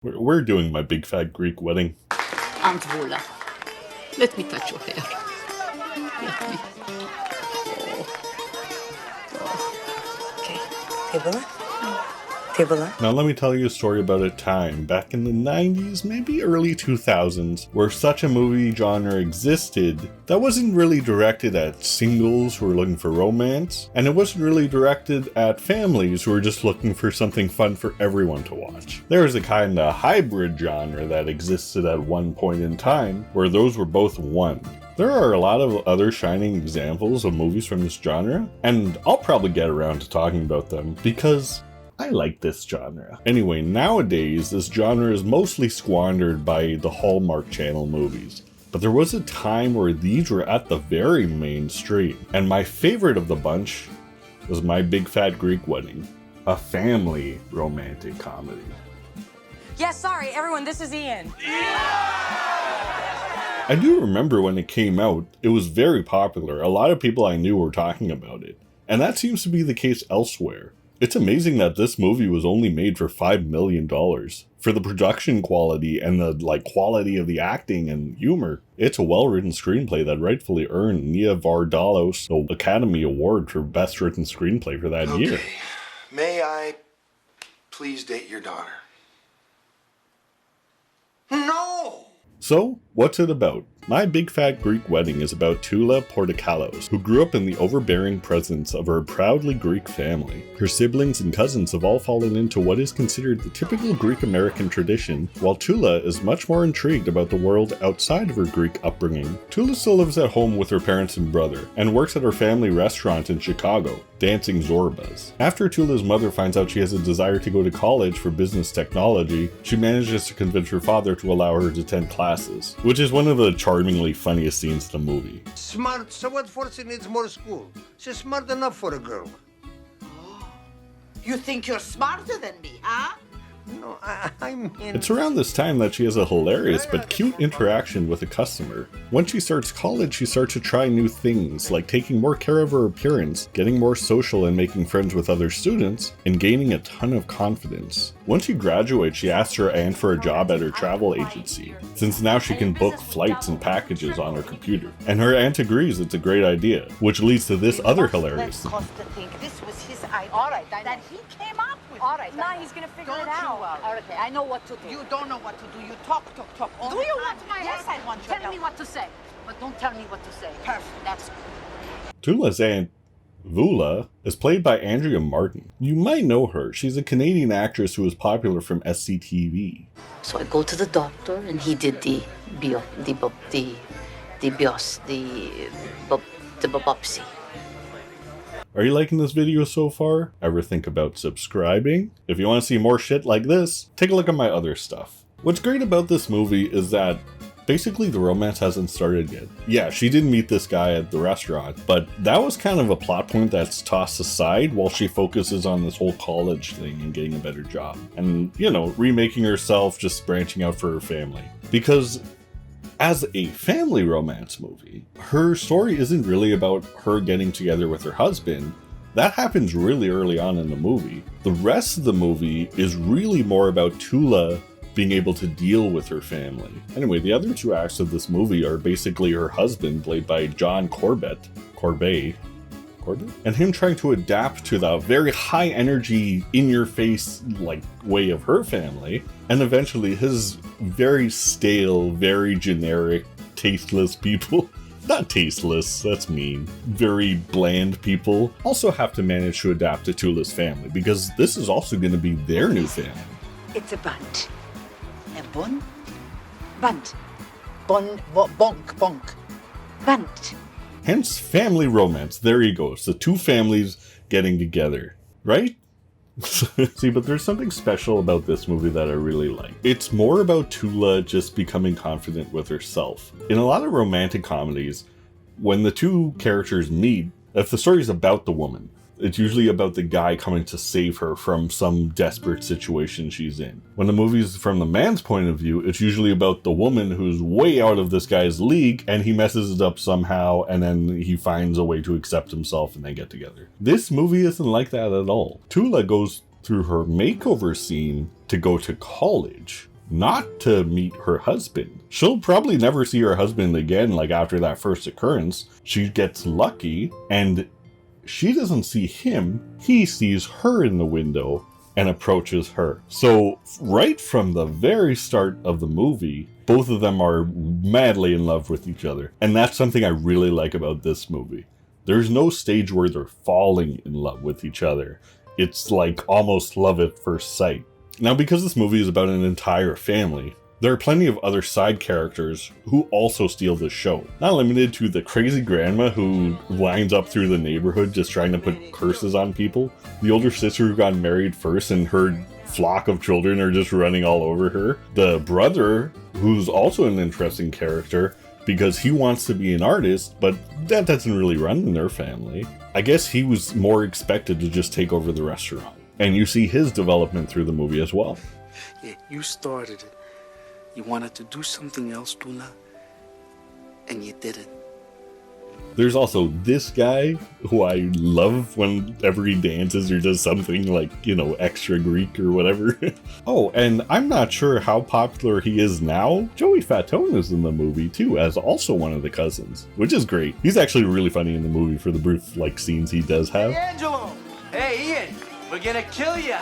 We're doing my big fat Greek wedding. Aunt Vola, let me touch your hair. Let me. Okay. Table. Now let me tell you a story about a time back in the 90s, maybe early 2000s, where such a movie genre existed that wasn't really directed at singles who were looking for romance, and it wasn't really directed at families who were just looking for something fun for everyone to watch. There was a kind of hybrid genre that existed at one point in time where those were both one. There are a lot of other shining examples of movies from this genre, and I'll probably get around to talking about them because I like this genre. Anyway, nowadays, this genre is mostly squandered by the Hallmark Channel movies. But there was a time where these were at the very mainstream. And my favorite of the bunch was My Big Fat Greek Wedding, a family romantic comedy. Yeah, sorry, everyone, this is Ian. I do remember when it came out, it was very popular. A lot of people I knew were talking about it. And that seems to be the case elsewhere. It's amazing that this movie was only made for $5 million. For the production quality and the quality of the acting and humor, it's a well-written screenplay that rightfully earned Nia Vardalos the Academy Award for Best Written Screenplay for that year. May I please date your daughter? No! So, what's it about? My Big Fat Greek Wedding is about Tula Portokalos, who grew up in the overbearing presence of her proudly Greek family. Her siblings and cousins have all fallen into what is considered the typical Greek-American tradition, while Tula is much more intrigued about the world outside of her Greek upbringing. Tula still lives at home with her parents and brother, and works at her family restaurant in Chicago, Dancing Zorba's. After Tula's mother finds out she has a desire to go to college for business technology, she manages to convince her father to allow her to attend classes, which is one of the charmingly funniest scenes in the movie. Smart, so what for she needs more school? She's smart enough for a girl. Oh, you think you're smarter than me, huh? No, I mean... It's around this time that she has a hilarious but cute interaction with a customer. Once she starts college, she starts to try new things, like taking more care of her appearance, getting more social and making friends with other students, and gaining a ton of confidence. Once she graduates, she asks her aunt for a job at her travel agency, since now she can book flights and packages on her computer. And her aunt agrees it's a great idea, which leads to this other hilarious thing. This was his idea. All right, that he came up with. All right, Now he's gonna figure Don't it out. you worry. Okay, I know what to do. You don't know what to do. You talk. All Do the you time. want my Yes, help? I want your Tell help. me what to say, but don't tell me what to say. Perfect. That's Tula's aunt, Vula, is played by Andrea Martin. You might know her. She's a Canadian actress who was popular from SCTV. So I go to the doctor, and he did the biopsy. Are you liking this video so far? Ever think about subscribing? If you want to see more shit like this, take a look at my other stuff. What's great about this movie is that basically the romance hasn't started yet. Yeah, she did meet this guy at the restaurant, but that was kind of a plot point that's tossed aside while she focuses on this whole college thing and getting a better job. And, remaking herself, just branching out for her family. Because as a family romance movie, her story isn't really about her getting together with her husband. That happens really early on in the movie. The rest of the movie is really more about Tula being able to deal with her family. Anyway, the other two acts of this movie are basically her husband, played by John Corbett, and him trying to adapt to the very high energy, in-your-face way of her family, and eventually his very stale, very generic, tasteless people. Not tasteless, that's mean. Very bland people also have to manage to adapt to Tula's family, because this is also going to be their new family. It's a bunt. A bun? Bunt. Bonk. Bunt. Hence, family romance. There you go. It's the two families getting together, right? See, but there's something special about this movie that I really like. It's more about Tula just becoming confident with herself. In a lot of romantic comedies, when the two characters meet, if the story is about the woman, it's usually about the guy coming to save her from some desperate situation she's in. When the movie's from the man's point of view, it's usually about the woman who's way out of this guy's league, and he messes it up somehow, and then he finds a way to accept himself and they get together. This movie isn't like that at all. Tula goes through her makeover scene to go to college, not to meet her husband. She'll probably never see her husband again, like after that first occurrence. She gets lucky, and she doesn't see him. He sees her in the window and approaches her. So right from the very start of the movie, both of them are madly in love with each other. And that's something I really like about this movie. There's no stage where they're falling in love with each other. It's like almost love at first sight. Now, because this movie is about an entire family, there are plenty of other side characters who also steal the show. Not limited to the crazy grandma who winds up through the neighborhood just trying to put curses on people, the older sister who got married first and her flock of children are just running all over her, the brother who's also an interesting character because he wants to be an artist, but that doesn't really run in their family. I guess he was more expected to just take over the restaurant. And you see his development through the movie as well. Yeah, you started it. You wanted to do something else, Tula, and you did it. There's also this guy who I love whenever he dances or does something like, you know, extra Greek or whatever. Oh, and I'm not sure how popular he is now. Joey Fatone is in the movie too, as also one of the cousins, which is great. He's actually really funny in the movie for the brief like scenes he does have. Hey, Angelo! Hey, Ian! We're gonna kill ya!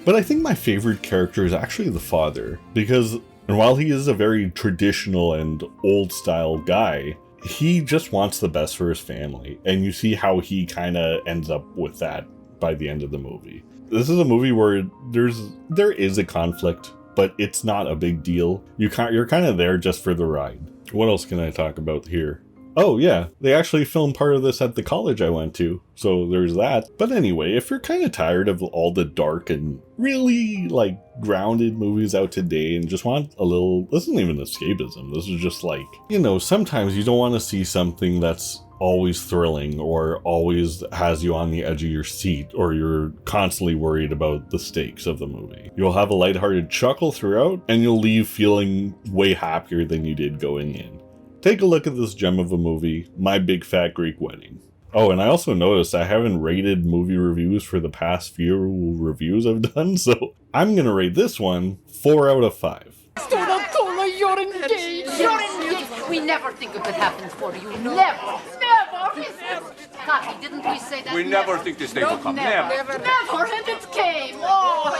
But I think my favorite character is actually the father, because while he is a very traditional and old style guy, he just wants the best for his family, and you see how he kind of ends up with that by the end of the movie. This is a movie where there is a conflict, but it's not a big deal. You're kind of there just for the ride. What else can I talk about here? Oh yeah, they actually filmed part of this at the college I went to, so there's that. But anyway, if you're kind of tired of all the dark and really like grounded movies out today and just want a little, this isn't even escapism, this is just like, you know, sometimes you don't want to see something that's always thrilling or always has you on the edge of your seat or you're constantly worried about the stakes of the movie. You'll have a lighthearted chuckle throughout and you'll leave feeling way happier than you did going in. Take a look at this gem of a movie, My Big Fat Greek Wedding. Oh, and I also noticed I haven't rated movie reviews for the past few reviews I've done, so I'm gonna rate this one 4 out of 5. You're engaged! You're engaged! We never think it could happen for you. Never! Never! Coffee, didn't we say that? We never think this day will come. Never. Never! And it came! Oh!